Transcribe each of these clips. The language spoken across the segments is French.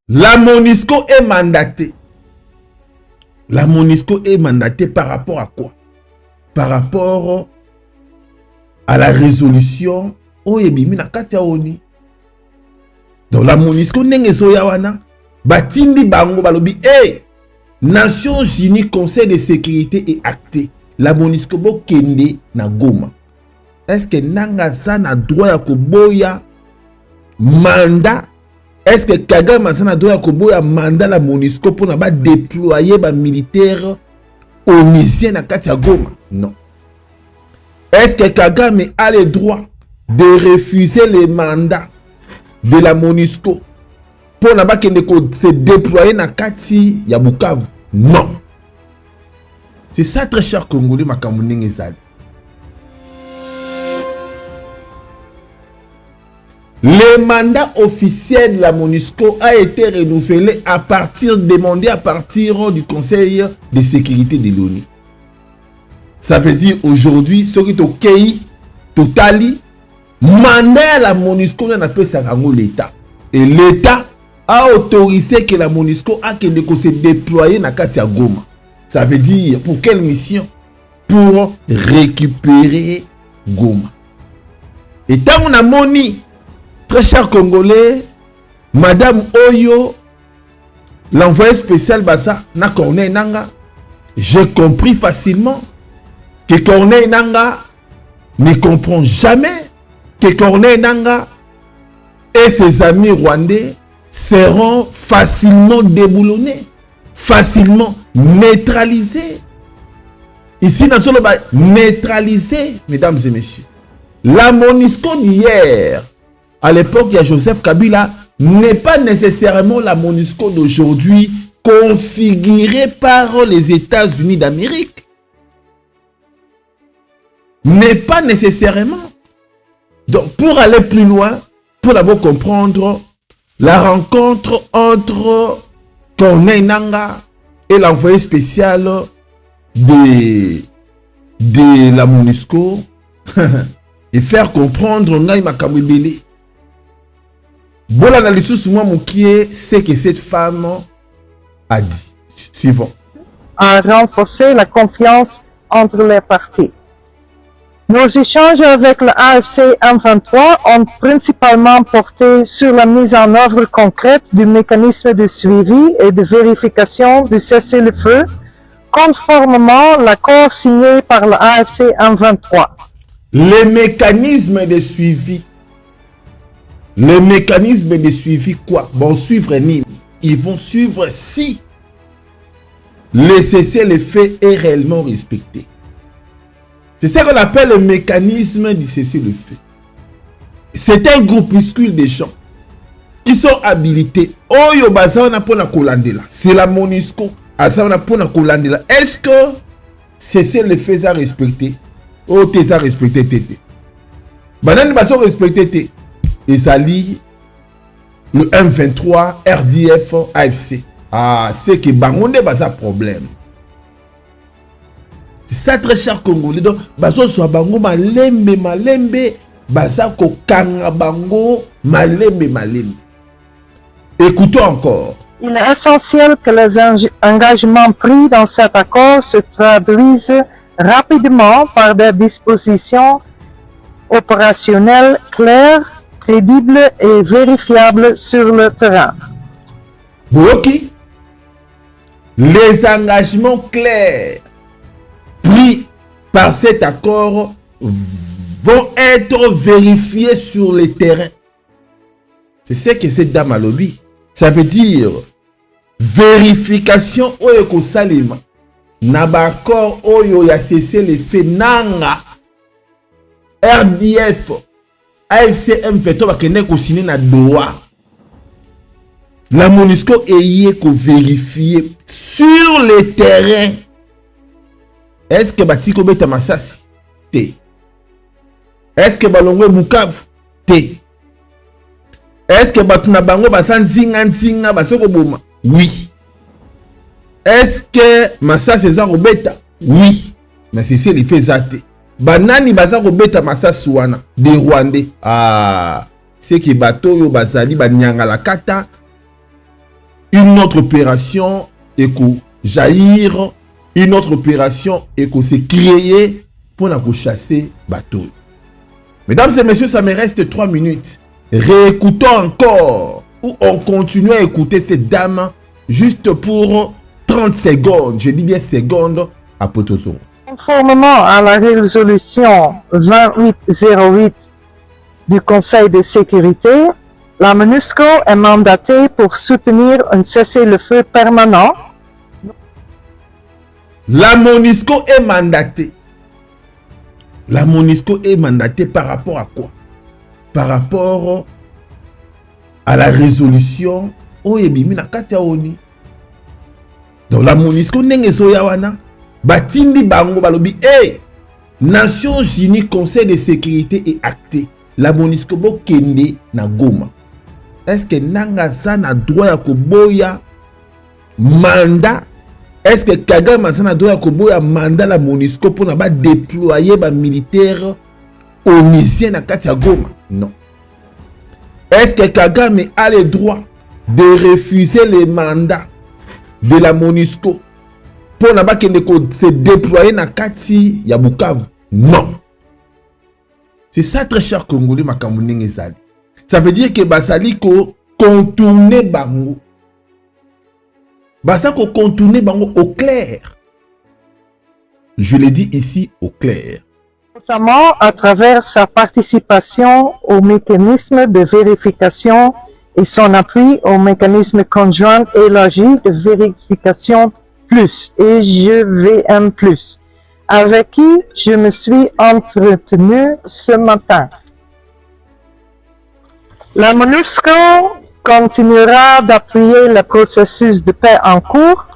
La MONUSCO est mandatée. La MONUSCO est mandatée par rapport à quoi? Par rapport à la résolution Oyebimi na Katia Oni. Donc la MONUSCO n'est wana batindi bango balobi Nations Unies Conseil de sécurité est acté. La MONUSCO bo kende na Goma. Est-ce que nanga za na droit ya koboya mandat? Est-ce que Kagame za na droit ya koboya mandat la MONUSCO pour na ba déployer ba militaire onisien na Katia Goma? Non. Est-ce que Kagame a le droit de refuser les mandats de la MONUSCO pour na ba kende ko se déployer na Kati ya Bukavu? Non. C'est ça, très cher Congolais, makambo ndenge ezali. Le mandat officiel de la MONUSCO a été renouvelé demandé à partir du Conseil de sécurité de l'ONU. Ça veut dire aujourd'hui, ce qui est au pays, totali, mandat à la MONUSCO, on appelle ça l'État. Et l'État a autorisé que la MONUSCO a se déployer dans Katia Goma. Ça veut dire, pour quelle mission? Pour récupérer Goma. Et tant qu'on a moni, très cher Congolais, Madame Oyo, l'envoyé spécial Bassa, na Corneille Nanga, j'ai compris facilement que Corneille Nanga ne comprend jamais que Corneille Nanga et ses amis rwandais seront facilement déboulonnés, facilement neutralisés. Ici, dans le bas, neutralisés, mesdames et messieurs. La MONUSCO d'hier, à l'époque, il y a Joseph Kabila, n'est pas nécessairement la MONUSCO d'aujourd'hui configurée par les États-Unis d'Amérique. N'est pas nécessairement. Donc, pour aller plus loin, pour d'abord comprendre la rencontre entre Corneille Nanga et l'envoyé spécial de la MONUSCO et faire comprendre Naïma Kamibele. Bon analyse moi Moukié, c'est que cette femme a dit. Suivant. À renforcer la confiance entre les parties. Nos échanges avec le AFC M23 ont principalement porté sur la mise en œuvre concrète du mécanisme de suivi et de vérification du cessez-le-feu, conformément à l'accord signé par le AFC M23. Les mécanismes de suivi. Les mécanismes de suivi quoi? Bon, suivre Nîmes. Ils vont suivre si le cessez-le-feu est réellement respecté. C'est ça qu'on appelle le mécanisme du cessez-le-feu. C'est un groupuscule de gens qui sont habilités. Oyo bazana pona kolandela. C'est la MONUSCO. Azana pona kolandela. Est-ce que cessez-le-feu a respecté? Oh, t'es a respecté tété. Banani baso respecté tété. Et ça lit le M23, RDF, AFC. Ah, c'est que bangonde basa problème. C'est ça très cher Congolais. Donc, baso soit bango malembe, basa ko kanga bango malembe. Écoutons encore. Il est essentiel que les engagements pris dans cet accord se traduisent rapidement par des dispositions opérationnelles claires, crédibles et vérifiables sur le terrain. Bloqué. Les engagements clairs pris par cet accord vont être vérifiés sur le terrain. C'est ce que cette dame a lobby. Ça veut dire vérification oyo salima. Nabakor oyo ya cessé les faits nanga RDF AFC M23 bakene ko signer na Doha. La MONUSCO est vérifier sur le terrain. Est-ce que Batiko Beta Massasi? T. Est-ce que Balongwe Bukavu? T. Est-ce que Batuna Bango Basan Zinga Basoko Boma? Oui. Est-ce que Massa César Obeta? Oui. Mais c'est les faits zaté. Banani Baza Obeta Massa Souana des Rwandais. Ah, c'est que bateau yo bazali banyanga la kata une autre opération et que jaillir, une autre opération et que c'est créer pour la chasser bateau. Mesdames et messieurs, ça me reste 3 minutes. Réécoutons encore ou on continue à écouter cette dame juste pour 30 secondes. Je dis bien secondes à Potoso. Conformément à la résolution 2808 du Conseil de sécurité, la MONUSCO est mandatée pour soutenir un cessez-le-feu permanent. La MONUSCO est mandatée. La MONUSCO est mandatée par rapport à quoi? Par rapport à la résolution Oyebimi na Katia Oni. Donc la MONUSCO n'est pas Batindi Bango Balobi. Hey! Nations Unies, Conseil de sécurité est acté. La MONUSCO bo kende na Goma. Est-ce que Nangaza na droit ya koboya mandat? Est-ce que Kagame a droit ya koboya mandat la MONUSCO pour na déployer ba militaire onisien na Katia Goma? Non. Est-ce que Kagame a le droit de refuser les mandats de la MONUSCO pour se déployer dans Kati ya Bukavu? Non. C'est ça, très cher Congolais, Makamuneng Ezali. Ça veut dire que Basali ko contourner Bango. Basa ko contourner Bango au clair. Je l'ai dit ici au clair. Notamment à travers sa participation au mécanisme de vérification et son appui au mécanisme conjoint élargi de vérification plus et GVM+, avec qui je me suis entretenu ce matin. La MONUSCO continuera d'appuyer le processus de paix en cours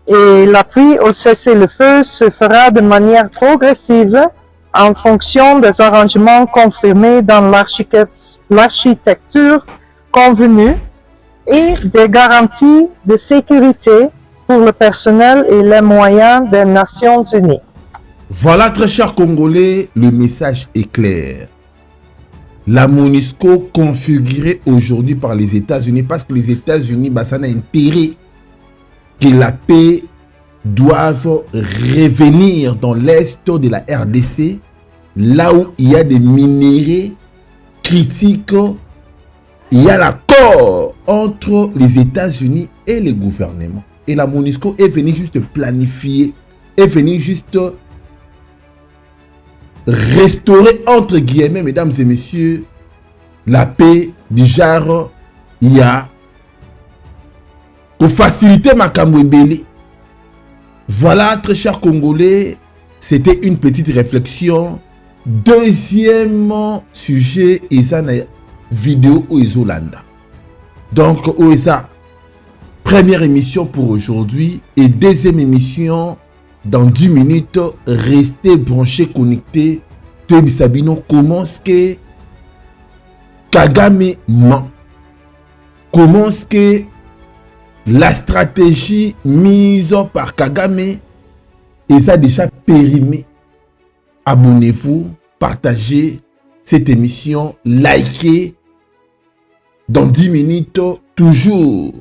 et l'appui au cessez-le-feu se fera de manière progressive en fonction des arrangements confirmés dans l'architecture convenue et des garanties de sécurité pour le personnel et les moyens des Nations Unies. Voilà, très chers Congolais, le message est clair. La MONUSCO configurée aujourd'hui par les États-Unis, parce que les États-Unis, ça a intérêt que la paix doive revenir dans l'est de la RDC, là où il y a des minéraux critiques. Il y a l'accord entre les États-Unis et le gouvernement. Et la MONUSCO est venue juste planifier, est venue juste restaurer, entre guillemets, mesdames et messieurs, la paix du genre, il y a pour faciliter ma Kamwebele. Voilà, très chers Congolais, c'était une petite réflexion. Deuxième sujet, et ça vidéo au Isolanda. Donc, OESA, première émission pour aujourd'hui et deuxième émission dans 10 minutes. Restez branchés, connectés. Tobi Sabino, comment est-ce que Kagame ment? Comment est-ce que la stratégie mise par Kagame est ça déjà périmée? Abonnez-vous, partagez cette émission, likez. Dans 10 minutes, toujours